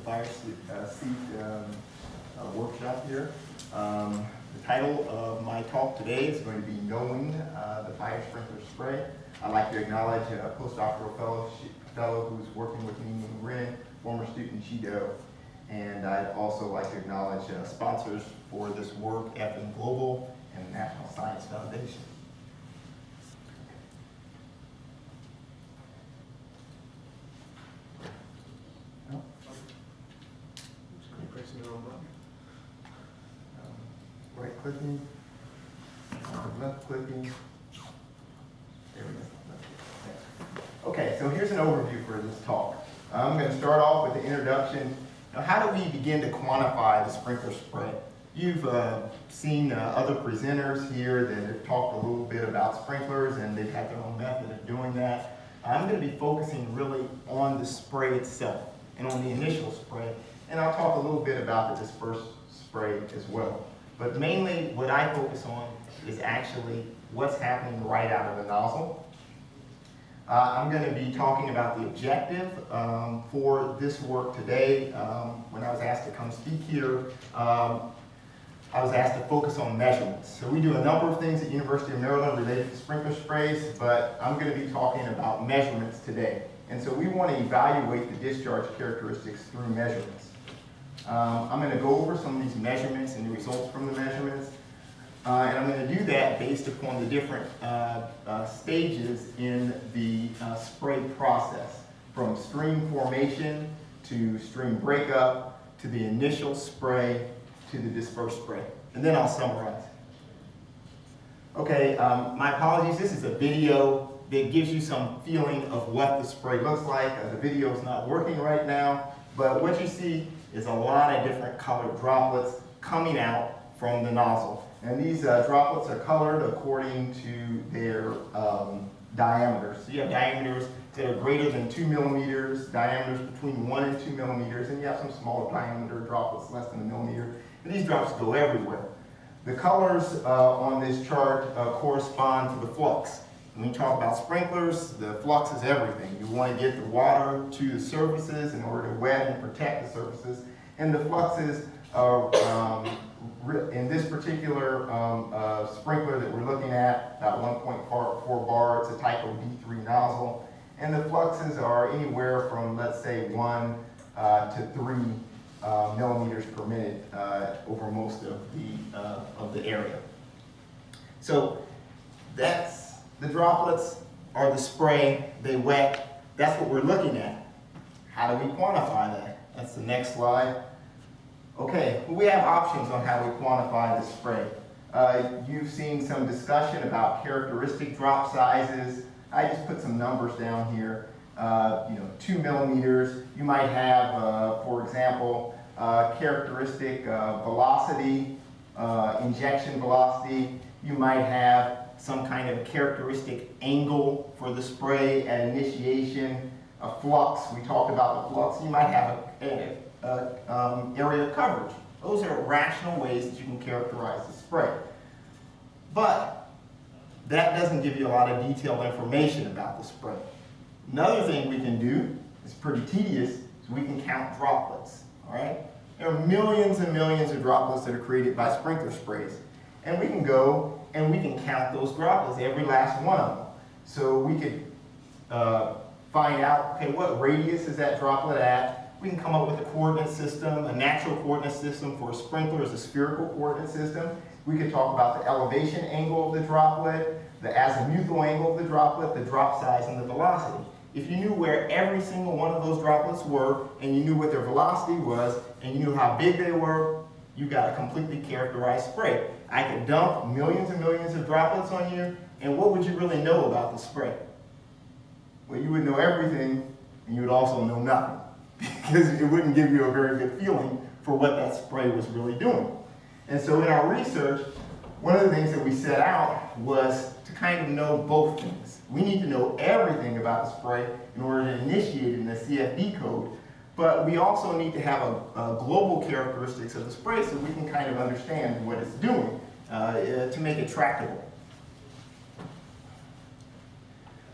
FIRESEAT workshop here. The title of my talk today is going to be Knowing the Fire Sprinkler Spray. I'd like to acknowledge a postdoctoral fellow who's working with me, Rin, former student Chido. And I'd also like to acknowledge sponsors for this work, FN Global and the National Science Foundation. Right clicking, left clicking. There we go. Okay, so here's an overview for this talk. I'm going to start off with the introduction. Now, how do we begin to quantify the sprinkler spray? You've seen other presenters here that have talked a little bit about sprinklers, and they've had their own method of doing that. I'm going to be focusing really on the spray itself and on the initial spray, and I'll talk a little bit about the dispersed spray as well. But mainly what I focus on is actually what's happening right out of the nozzle. I'm going to be talking about the objective for this work today. When I was asked to come speak here, I was asked to focus on measurements. So we do a number of things at University of Maryland related to sprinkler sprays, but I'm going to be talking about measurements today. And so we want to evaluate the discharge characteristics through measurements. I'm going to go over some of these measurements and the results from the measurements. And I'm going to do that based upon the different stages in the spray process, from stream formation to stream breakup to the initial spray to the dispersed spray. And then I'll summarize. Okay, my apologies. This is a video that gives you some feeling of what the spray looks like. The video is not working right now, but what you see is a lot of different colored droplets coming out from the nozzle. And these droplets are colored according to their diameters. So you have diameters that are greater than 2 millimeters, diameters between 1 and 2 millimeters, and you have some smaller diameter droplets less than 1 millimeter. And these drops go everywhere. The colors on this chart correspond to the flux. When we talk about sprinklers, the flux is everything. You want to get the water to the surfaces in order to wet and protect the surfaces. And the fluxes are, in this particular sprinkler that we're looking at, about 1.4 bar, it's a type of D3 nozzle. And the fluxes are anywhere from, let's say, 1 to 3 millimeters per minute over most of the area. So that's the droplets are the spray, they wet. That's what we're looking at. How do we quantify that? That's the next slide. Okay, well, we have options on how we quantify the spray. You've seen some discussion about characteristic drop sizes. I just put some numbers down here. 2 millimeters. You might have, for example, characteristic velocity, injection velocity. You might have some kind of characteristic angle for the spray at initiation, a flux. We talked about the flux. You might have an area of coverage. Those are rational ways that you can characterize the spray. But that doesn't give you a lot of detailed information about the spray. Another thing we can do, it's pretty tedious, is we can count droplets. All right? There are millions and millions of droplets that are created by sprinkler sprays. And we can go and we can count those droplets, every last one of them. So we could find out, okay, what radius is that droplet at? We can come up with a coordinate system. A natural coordinate system for a sprinkler is a spherical coordinate system. We could talk about the elevation angle of the droplet, the azimuthal angle of the droplet, the drop size, and the velocity. If you knew where every single one of those droplets were, and you knew what their velocity was, and you knew how big they were, you got a completely characterized spray. I could dump millions and millions of droplets on you, and what would you really know about the spray? Well, you would know everything, and you would also know nothing, because it wouldn't give you a very good feeling for what that spray was really doing. And so in our research, one of the things that we set out was to kind of know both things. We need to know everything about the spray in order to initiate it in the CFD code, but we also need to have a global characteristics of the spray so we can kind of understand what it's doing to make it tractable.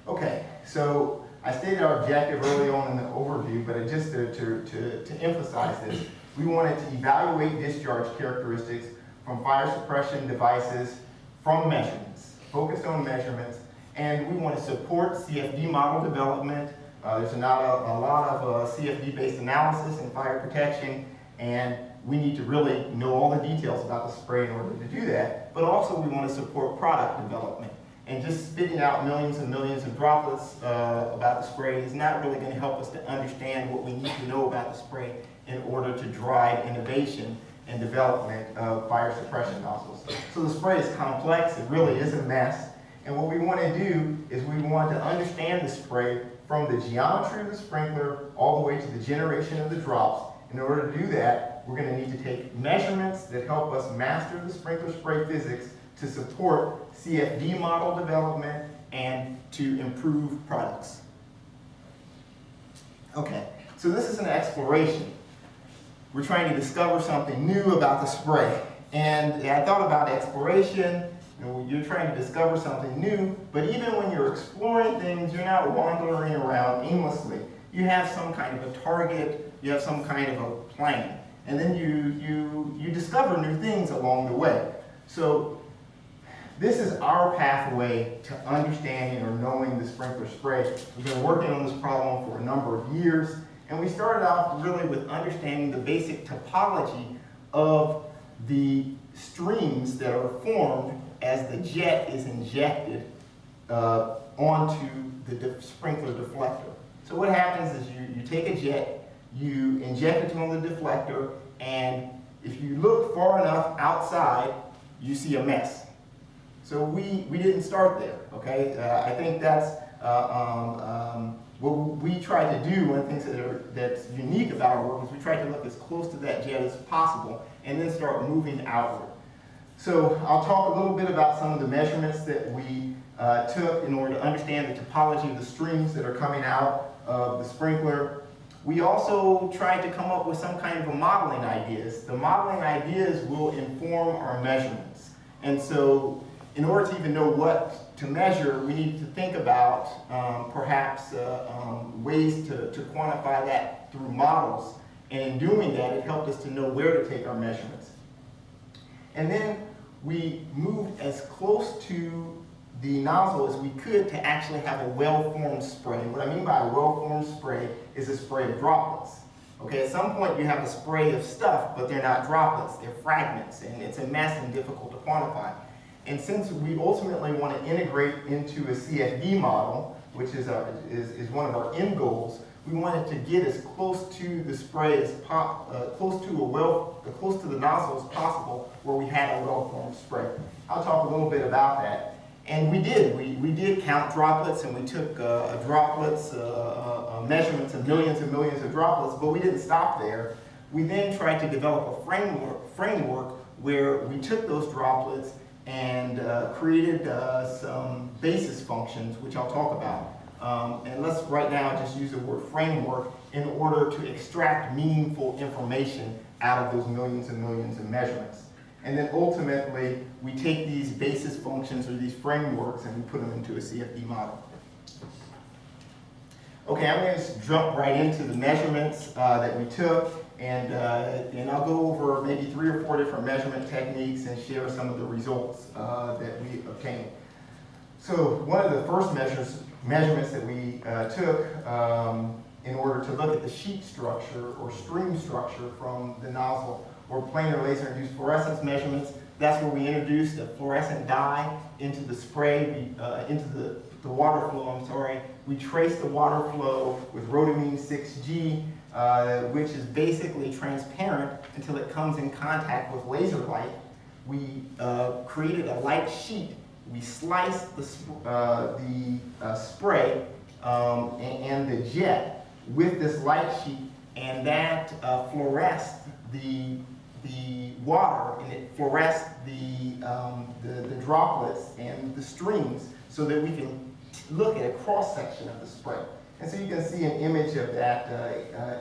Okay, so I stated our objective early on in the overview, but just to emphasize this, we wanted to evaluate discharge characteristics from fire suppression devices from measurements, focused on measurements, and we want to support CFD model development. There's not a lot of CFD-based analysis in fire protection, and we need to really know all the details about the spray in order to do that, but also we want to support product development. And just spitting out millions and millions of droplets about the spray is not really going to help us to understand what we need to know about the spray in order to drive innovation and development of fire suppression nozzles. So the spray is complex, it really is a mess, and what we want to do is we want to understand the spray from the geometry of the sprinkler all the way to the generation of the drops. In order to do that, we're going to need to take measurements that help us master the sprinkler spray physics to support CFD model development and to improve products. Okay, so this is an exploration. We're trying to discover something new about the spray. And I thought about exploration. You know, you're trying to discover something new, but even when you're exploring things, you're not wandering around aimlessly. You have some kind of a target, you have some kind of a plan, and then you discover new things along the way. So this is our pathway to understanding or knowing the sprinkler spray. We've been working on this problem for a number of years, and we started off really with understanding the basic topology of the streams that are formed as the jet is injected onto the sprinkler deflector. So what happens is you take a jet, you inject it on the deflector, and if you look far enough outside, you see a mess. So we didn't start there, okay? I think that's what we try to do. One of the things that's unique about our work is we try to look as close to that jet as possible and then start moving outward. So I'll talk a little bit about some of the measurements that we took in order to understand the topology of the streams that are coming out of the sprinkler. We also tried to come up with some kind of a modeling ideas. The modeling ideas will inform our measurements. And so in order to even know what to measure, we need to think about perhaps ways to quantify that through models. And in doing that, it helped us to know where to take our measurements. And then we moved as close to the nozzle as we could to actually have a well-formed spray. And what I mean by a well-formed spray is a spray of droplets. Okay, at some point you have a spray of stuff, but they're not droplets, they're fragments, and it's a mess and difficult to quantify. And since we ultimately want to integrate into a CFD model, which is one of our end goals, we wanted to get as close to the spray as close to the nozzle as possible, where we had a well-formed spray. I'll talk a little bit about that. And we did. We did count droplets, and we took droplets, measurements of millions and millions of droplets, but we didn't stop there. We then tried to develop a framework where we took those droplets and created some basis functions, which I'll talk about. And let's right now just use the word framework in order to extract meaningful information out of those millions and millions of measurements. And then ultimately, we take these basis functions or these frameworks and we put them into a CFD model. Okay, I'm going to just jump right into the measurements that we took, and I'll go over maybe 3 or 4 different measurement techniques and share some of the results that we obtained. So one of the first measurements that we took in order to look at the sheet structure or stream structure from the nozzle were planar laser-induced fluorescence measurements. That's where we introduced a fluorescent dye into the spray, into the water flow, I'm sorry. We traced the water flow with rhodamine 6G, which is basically transparent until it comes in contact with laser light. We created a light sheet. We sliced the spray and the jet with this light sheet, and that fluoresced the water, and it fluoresced the droplets and the streams so that we can look at a cross-section of the spray. And so you can see an image of that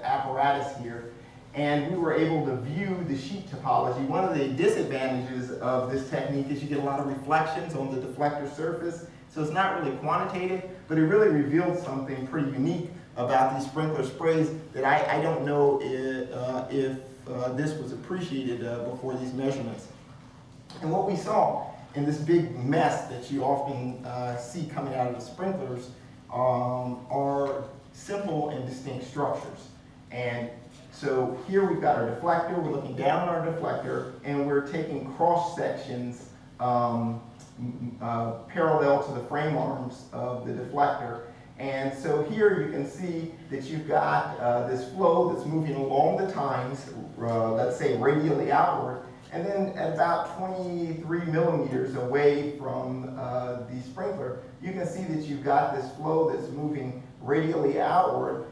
apparatus here. And we were able to view the sheet topology. One of the disadvantages of this technique is you get a lot of reflections on the deflector surface, So it's not really quantitative, but it really revealed something pretty unique about these sprinkler sprays that I don't know if this was appreciated before these measurements. And what we saw in this big mess that you often see coming out of the sprinklers are simple and distinct structures. And so here we've got our deflector, we're looking down on our deflector, and we're taking cross sections parallel to the frame arms of the deflector. And so here you can see that you've got this flow that's moving along the tines, let's say radially outward, and then at about 23 millimeters away from the sprinkler, you can see that you've got this flow that's moving radially outward,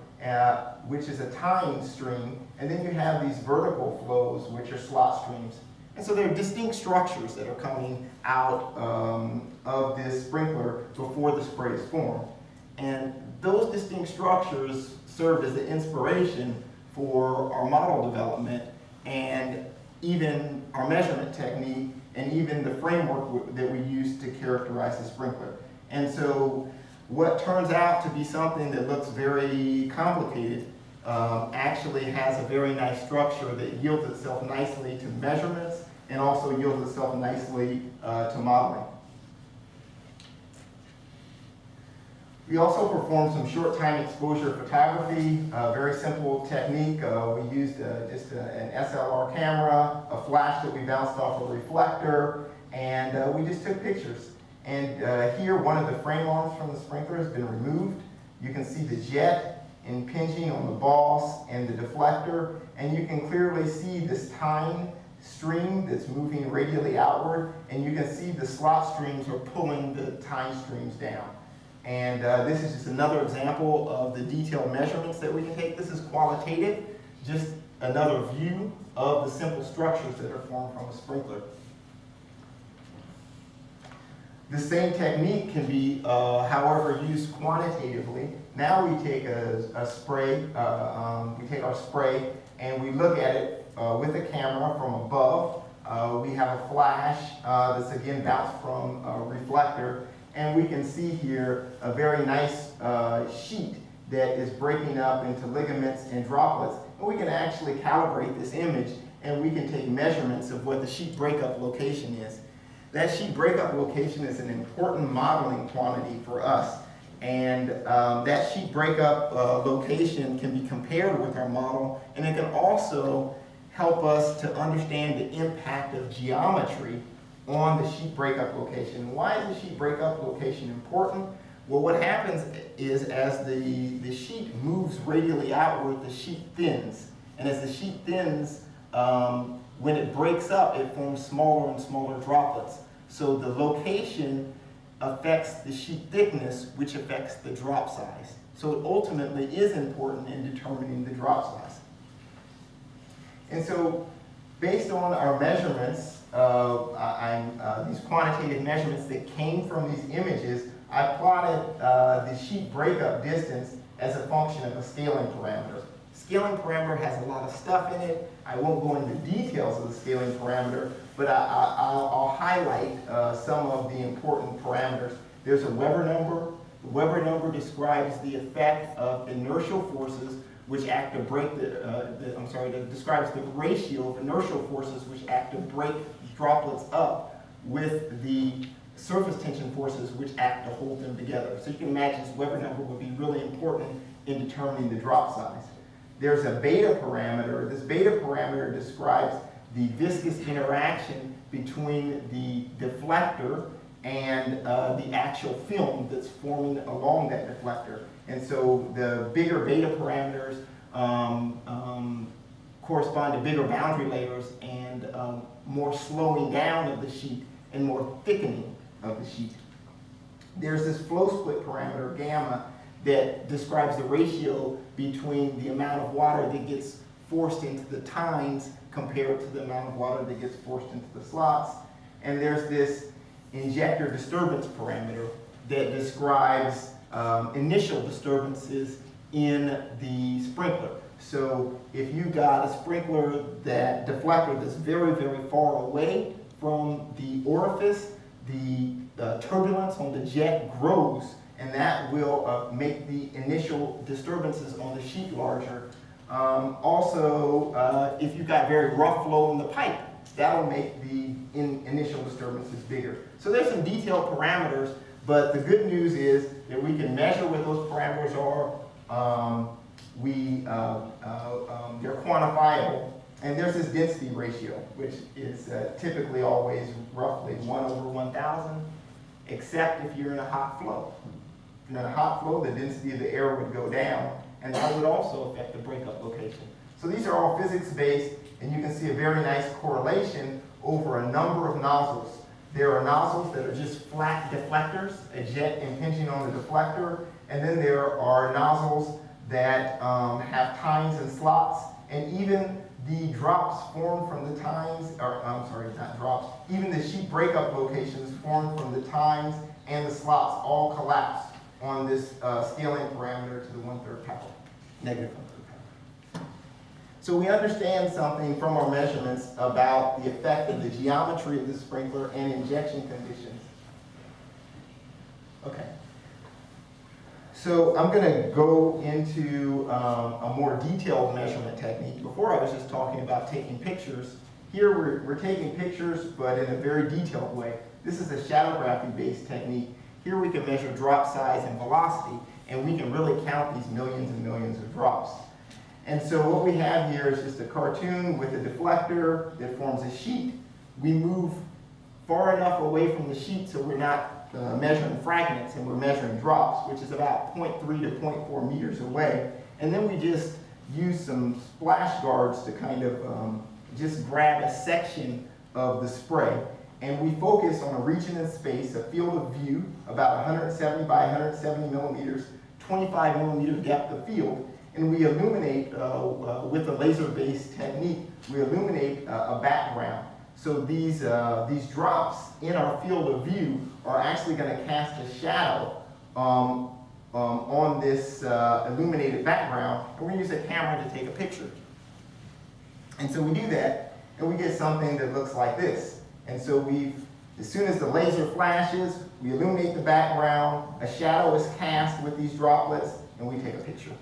which is a tine stream, and then you have these vertical flows, which are slot streams. And so there are distinct structures that are coming out of this sprinkler before the spray is formed. And those distinct structures served as the inspiration for our model development and even our measurement technique and even the framework that we use to characterize the sprinkler. And so what turns out to be something that looks very complicated actually has a very nice structure that yields itself nicely to measurements and also yields itself nicely to modeling. We also performed some short time exposure photography, a very simple technique. We used just an SLR camera, a flash that we bounced off a reflector, and we just took pictures. And here, one of the frame arms from the sprinkler has been removed. You can see the jet impinging on the boss and the deflector, and you can clearly see this tine stream that's moving radially outward, and you can see the slot streams are pulling the tine streams down. And this is just another example of the detailed measurements that we can take. This is qualitative, just another view of the simple structures that are formed from a sprinkler. The same technique can be, however, used quantitatively. Now we take a spray, we take our spray and we look at it with a camera from above. We have a flash that's again bounced from a reflector. And we can see here a very nice sheet that is breaking up into ligaments and droplets. And we can actually calibrate this image and we can take measurements of what the sheet breakup location is. That sheet breakup location is an important modeling quantity for us. And that sheet breakup location can be compared with our model, and it can also help us to understand the impact of geometry on the sheet breakup location. Why is the sheet breakup location important? Well, what happens is as the sheet moves radially outward, the sheet thins. And as the sheet thins, when it breaks up, it forms smaller and smaller droplets. So the location affects the sheet thickness, which affects the drop size. So it ultimately is important in determining the drop size. And so based on our measurements, these quantitative measurements that came from these images, I plotted the sheet breakup distance as a function of a scaling parameter. Scaling parameter has a lot of stuff in it. I won't go into details of the scaling parameter, but I'll highlight some of the important parameters. There's a Weber number. The Weber number describes the effect of inertial forces which act to break that describes the ratio of inertial forces which act to break droplets up with the surface tension forces which act to hold them together. So you can imagine this Weber number would be really important in determining the drop size. There's a beta parameter. This beta parameter describes the viscous interaction between the deflector and the actual film that's forming along that deflector. And so the bigger beta parameters correspond to bigger boundary layers and more slowing down of the sheet and more thickening of the sheet. There's this flow split parameter, gamma, that describes the ratio between the amount of water that gets forced into the tines compared to the amount of water that gets forced into the slots. And there's this injector disturbance parameter that describes initial disturbances in the sprinkler. So if you got a sprinkler deflector that's very, very far away from the orifice, the turbulence on the jet grows, and that will make the initial disturbances on the sheet larger. Also, if you've got very rough flow in the pipe, that'll make the initial disturbances bigger. So there's some detailed parameters, but the good news is that we can measure what those parameters are. They're quantifiable. And there's this density ratio, which is typically always roughly 1/1000, except if you're in a hot flow. If you're in a hot flow, the density of the air would go down, and that would also affect the breakup location. So these are all physics-based, and you can see a very nice correlation over a number of nozzles. There are nozzles that are just flat deflectors, a jet impinging on the deflector, and then there are nozzles that have tines and slots, and even the drops formed from the tines, or I'm sorry, not drops, even the sheet breakup locations formed from the tines and the slots all collapse on this scaling parameter to the 1/3 power, negative 1/3 power. So we understand something from our measurements about the effect of the geometry of the sprinkler and injection conditions. Okay. So I'm going to go into a more detailed measurement technique. Before I was just talking about taking pictures. Here we're taking pictures, but in a very detailed way. This is a shadowgraphy-based technique. Here we can measure drop size and velocity, and we can really count these millions and millions of drops. And so what we have here is just a cartoon with a deflector that forms a sheet. We move far enough away from the sheet so we're not measuring fragments, and we're measuring drops, which is about 0.3 to 0.4 meters away. And then we just use some splash guards to kind of just grab a section of the spray. And we focus on a region in space, a field of view, about 170 by 170 millimeters, 25 millimeter depth of field. And we illuminate, with a laser-based technique, we illuminate a background. So these drops in our field of view are actually going to cast a shadow on this illuminated background, and we're going to use a camera to take a picture. And so we do that, and we get something that looks like this. And so as soon as the laser flashes, we illuminate the background, a shadow is cast with these droplets, and we take a picture.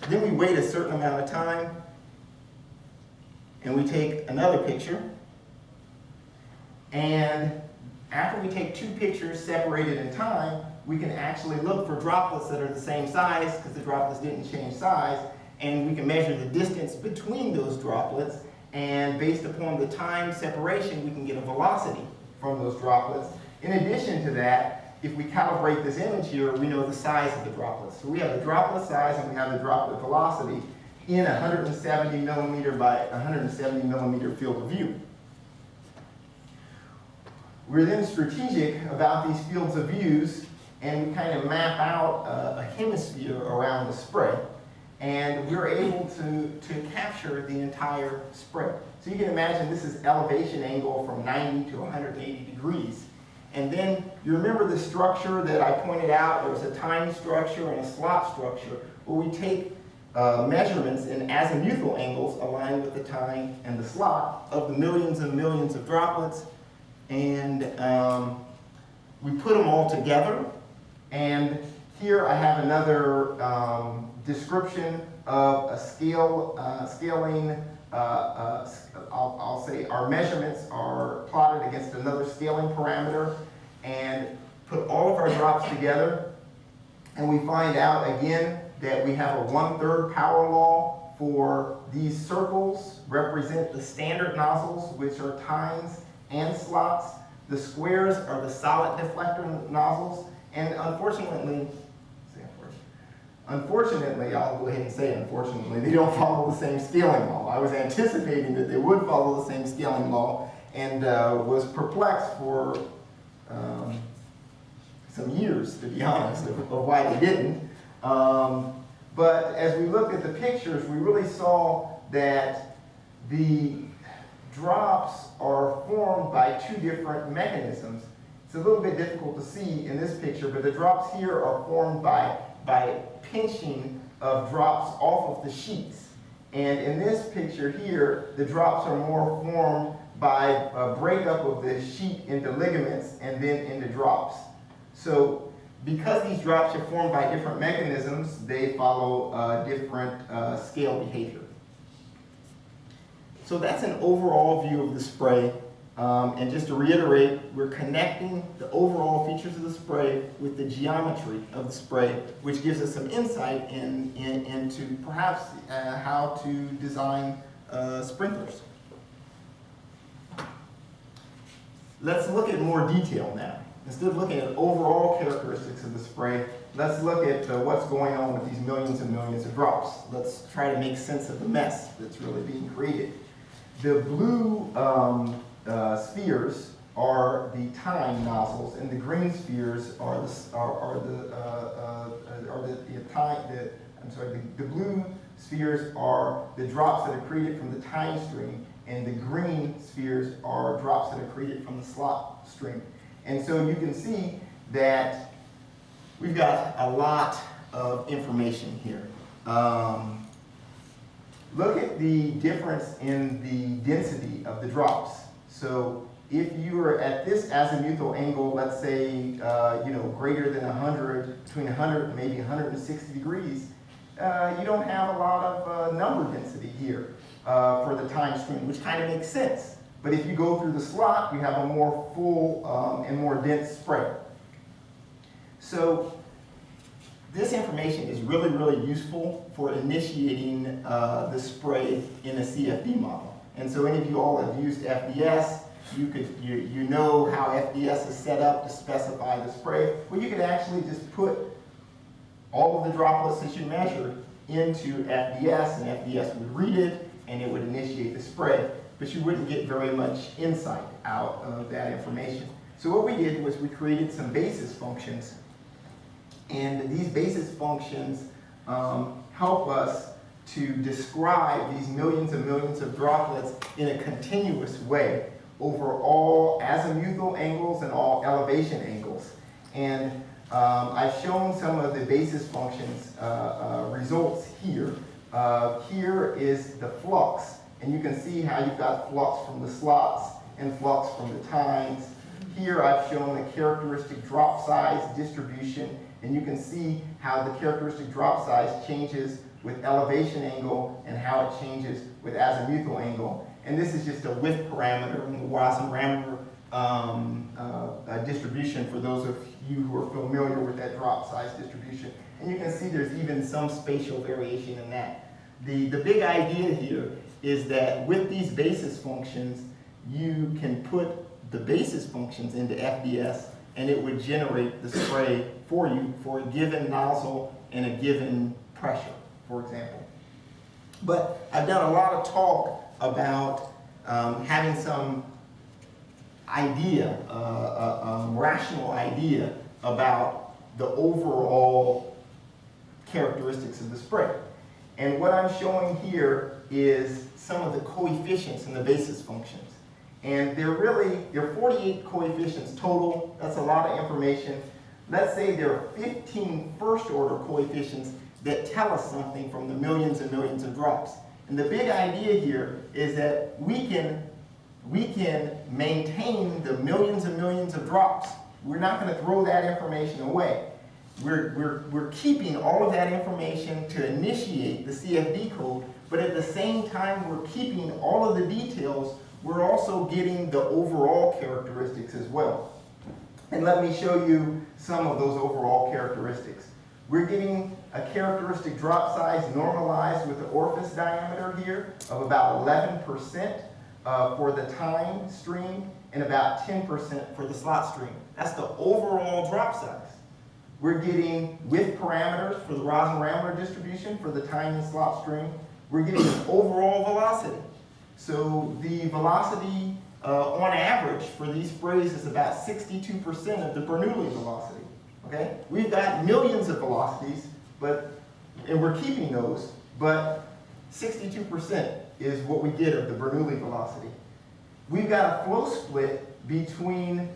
Then we wait a certain amount of time, and we take another picture. And after we take two pictures separated in time, we can actually look for droplets that are the same size, because the droplets didn't change size, and we can measure the distance between those droplets, and based upon the time separation, we can get a velocity from those droplets. In addition to that, if we calibrate this image here, we know the size of the droplets. So we have the droplet size and we have the droplet velocity in 170 millimeter by 170 millimeter field of view. We're then strategic about these fields of views, and we kind of map out a hemisphere around the spray, and we're able to capture the entire spray. So you can imagine this is elevation angle from 90 to 180 degrees. And then you remember the structure that I pointed out. There was a tine structure and a slot structure, where we take measurements in azimuthal angles aligned with the tine and the slot of the millions and millions of droplets. And we put them all together, and here I have another description of a scaling. I'll say our measurements are plotted against another scaling parameter, and put all of our drops together, and we find out again that we have a 1/3 power law for these circles represent the standard nozzles, which are tines and slots. The squares are the solid deflector nozzles, and unfortunately, I'll go ahead and say unfortunately, they don't follow the same scaling law. I was anticipating that they would follow the same scaling law, and was perplexed for some years, to be honest, of why they didn't. But as we looked at the pictures, we really saw that the drops are formed by two different mechanisms. It's a little bit difficult to see in this picture, but the drops here are formed by pinching of drops off of the sheets. And in this picture here, the drops are more formed by breakup of the sheet into ligaments and then into drops. So because these drops are formed by different mechanisms, they follow different scale behavior. So that's an overall view of the spray. And just to reiterate, we're connecting the overall features of the spray with the geometry of the spray, which gives us some insight into perhaps how to design sprinklers. Let's look at more detail now. Instead of looking at overall characteristics of the spray, let's look at what's going on with these millions and millions of drops. Let's try to make sense of the mess that's really being created. The blue spheres are the time nozzles, and the green spheres are the blue spheres are the drops that are created from the time stream, and the green spheres are drops that are created from the slot stream. And so you can see that we've got a lot of information here. Look at the difference in the density of the drops. So if you are at this azimuthal angle, let's say, greater than 100, between 100 and maybe 160 degrees, you don't have a lot of number density here for the time stream, which kind of makes sense. But if you go through the slot, you have a more full and more dense spray. So this information is really, really useful for initiating the spray in a CFD model. And so any of you all have used FDS, you know how FDS is set up to specify the spray. Well, you could actually just put all of the droplets that you measured into FDS, and FDS would read it, and it would initiate the spray. But you wouldn't get very much insight out of that information. So what we did was we created some basis functions. And these basis functions help us to describe these millions and millions of droplets in a continuous way over all azimuthal angles and all elevation angles. And I've shown some of the basis functions results here. Here is the flux. And you can see how you've got flux from the slots and flux from the times. Here I've shown the characteristic drop size distribution, and you can see how the characteristic drop size changes with elevation angle and how it changes with azimuthal angle. And this is just a width parameter in the Wasson-Ramler distribution for those of you who are familiar with that drop size distribution. And you can see there's even some spatial variation in that. The big idea here is that with these basis functions, you can put the basis functions into FDS, and it would generate the spray for you for a given nozzle and a given pressure, for example. But I've done a lot of talk about having some idea, rational idea about the overall characteristics of the spray. And what I'm showing here is some of the coefficients in the basis functions. And there are 48 coefficients total. That's a lot of information. Let's say there are 15 first order coefficients that tell us something from the millions and millions of drops. And the big idea here is that we can maintain the millions and millions of drops. We're not going to throw that information away. We're keeping all of that information to initiate the CFD code, but at the same time we're keeping all of the details. We're also getting the overall characteristics as well. And let me show you some of those overall characteristics. We're getting a characteristic drop size normalized with the orifice diameter here of about 11% for the time stream and about 10% for the slot stream. That's the overall drop size. We're getting width parameters for the Wasson-Ramler distribution for the time and slot stream. We're getting an overall velocity. So the velocity on average for these sprays is about 62% of the Bernoulli velocity. Okay? We've got millions of velocities, and we're keeping those, but 62% is what we get of the Bernoulli velocity. We've got a flow split between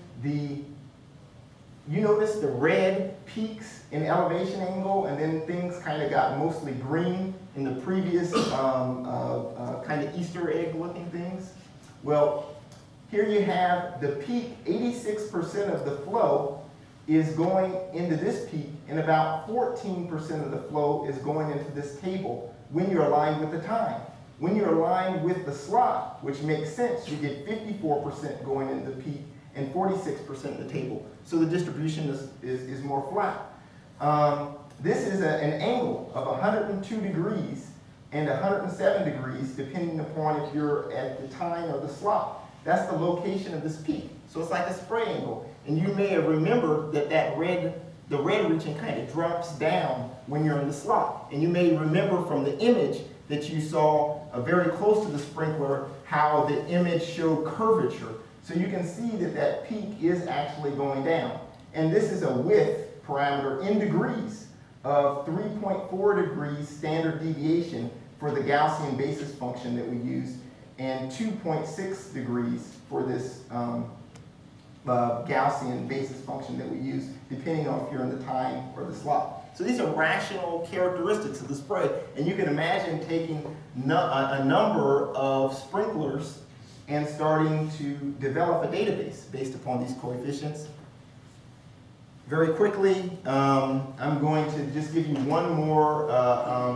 you notice the red peaks in elevation angle, and then things kind of got mostly green in the previous kind of Easter egg looking things. Well, Here you have the peak, 86% of the flow is going into this peak, and about 14% of the flow is going into this table when you're aligned with the time. When you're aligned with the slot, which makes sense, you get 54% going into the peak and 46% in the table. So the distribution is more flat. This is an angle of 102 degrees and 107 degrees, depending upon if you're at the time or the slot. That's the location of this peak. So it's like a spray angle. And you may have remembered that the red region kind of drops down when you're in the slot. And you may remember from the image that you saw very close to the sprinkler how the image showed curvature. So you can see that that peak is actually going down. And this is a width parameter in degrees of 3.4 degrees standard deviation for the Gaussian basis function that we use, and 2.6 degrees for this Gaussian basis function that we use, depending on if you're in the time or the slot. So these are rational characteristics of the spray, and you can imagine taking a number of sprinklers and starting to develop a database based upon these coefficients. Very quickly, I'm going to just give you one more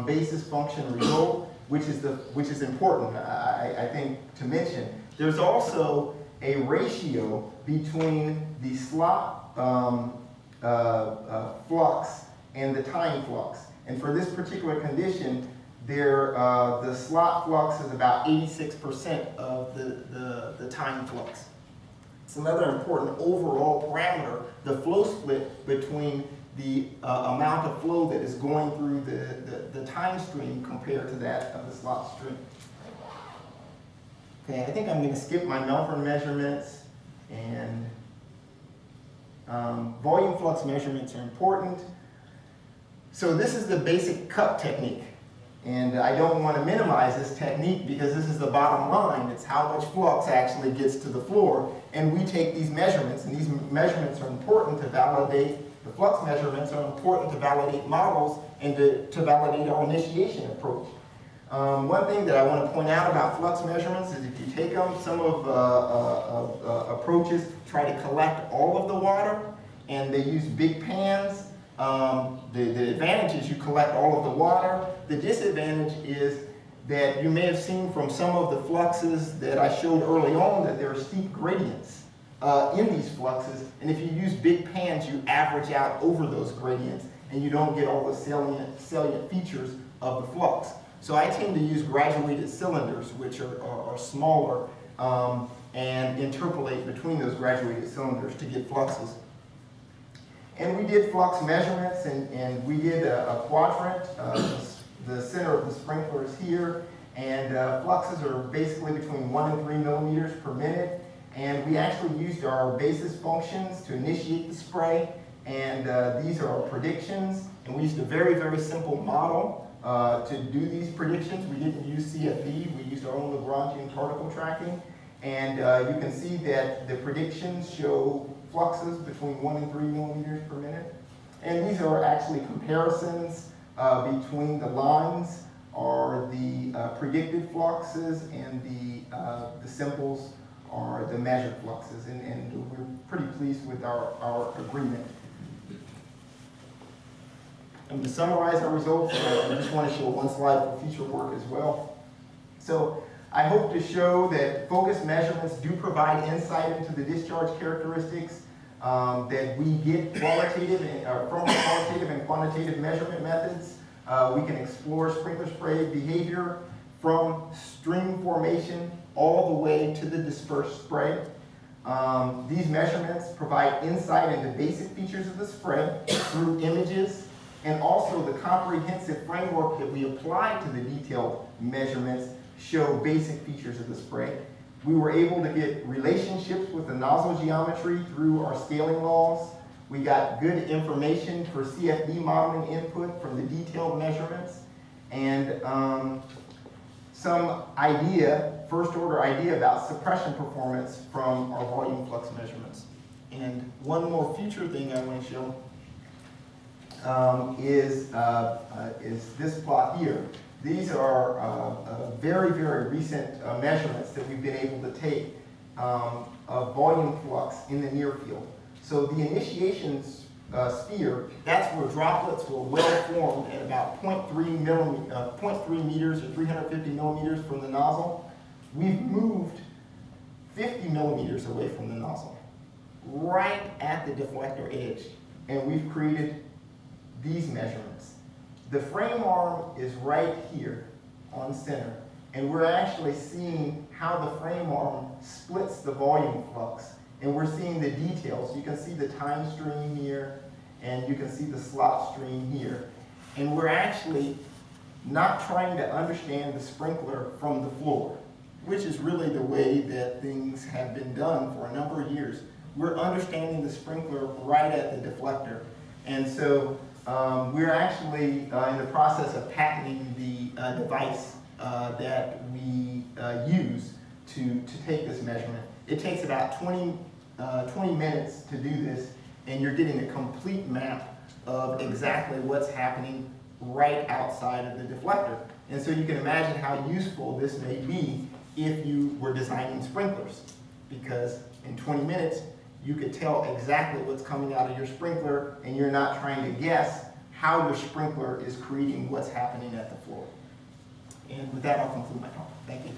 basis function result, which is important, I think, to mention. There's also a ratio between the slot flux and the time flux. And for this particular condition, the slot flux is about 86% of the time flux. It's another important overall parameter, the flow split between the amount of flow that is going through the time stream compared to that of the slot stream. Okay, I think I'm going to skip my Melford measurements, and volume flux measurements are important. So this is the basic cup technique. And I don't want to minimize this technique because this is the bottom line. It's how much flux actually gets to the floor. And we take these measurements, and these measurements are important to validate, the flux measurements are important to validate models and to validate our initiation approach. One thing that I want to point out about flux measurements is if you take them, some of approaches try to collect all of the water, and they use big pans. The advantage is you collect all of the water. The disadvantage is that you may have seen from some of the fluxes that I showed early on that there are steep gradients in these fluxes, and if you use big pans, you average out over those gradients, and you don't get all the salient features of the flux. So I tend to use graduated cylinders, which are smaller, and interpolate between those graduated cylinders to get fluxes. And we did flux measurements, and we did a quadrant. The center of the sprinkler is here, and fluxes are basically between 1 and 3 millimeters per minute. And we actually used our basis functions to initiate the spray, and these are our predictions. And we used a very, very simple model to do these predictions. We didn't use CFD, we used our own Lagrangian particle tracking. And you can see that the predictions show fluxes between 1 and 3 millimeters per minute. And these are actually comparisons between the lines are the predicted fluxes, and the symbols are the measured fluxes. And we're pretty pleased with our agreement. And to summarize our results, I just want to show one slide for future work as well. So I hope to show that focus measurements do provide insight into the discharge characteristics, that we get qualitative from qualitative and quantitative measurement methods. We can explore sprinkler spray behavior from stream formation all the way to the dispersed spray. These measurements provide insight into basic features of the spray through images, and also the comprehensive framework that we apply to the detailed measurements show basic features of the spray. We were able to get relationships with the nozzle geometry through our scaling laws. We got good information for CFD modeling input from the detailed measurements, and some first order idea about suppression performance from our volume flux measurements. And one more future thing I want to show is this plot here. These are very, very recent measurements that we've been able to take of volume flux in the near field. So the initiation sphere, that's where droplets were well formed at about 0.3 meters or 350 millimeters from the nozzle. We've moved 50 millimeters away from the nozzle, right at the deflector edge, and we've created these measurements. The frame arm is right here on center, and we're actually seeing how the frame arm splits the volume flux, and we're seeing the details. You can see the time stream here, and you can see the slot stream here. And we're actually not trying to understand the sprinkler from the floor, which is really the way that things have been done for a number of years. We're understanding the sprinkler right at the deflector. And so we're actually in the process of patenting the device that we use to take this measurement. It takes about 20 minutes to do this, and you're getting a complete map of exactly what's happening right outside of the deflector. And so you can imagine how useful this may be if you were designing sprinklers, because in 20 minutes you could tell exactly what's coming out of your sprinkler, and you're not trying to guess how your sprinkler is creating what's happening at the floor. And with that, I'll conclude my talk. Thank you.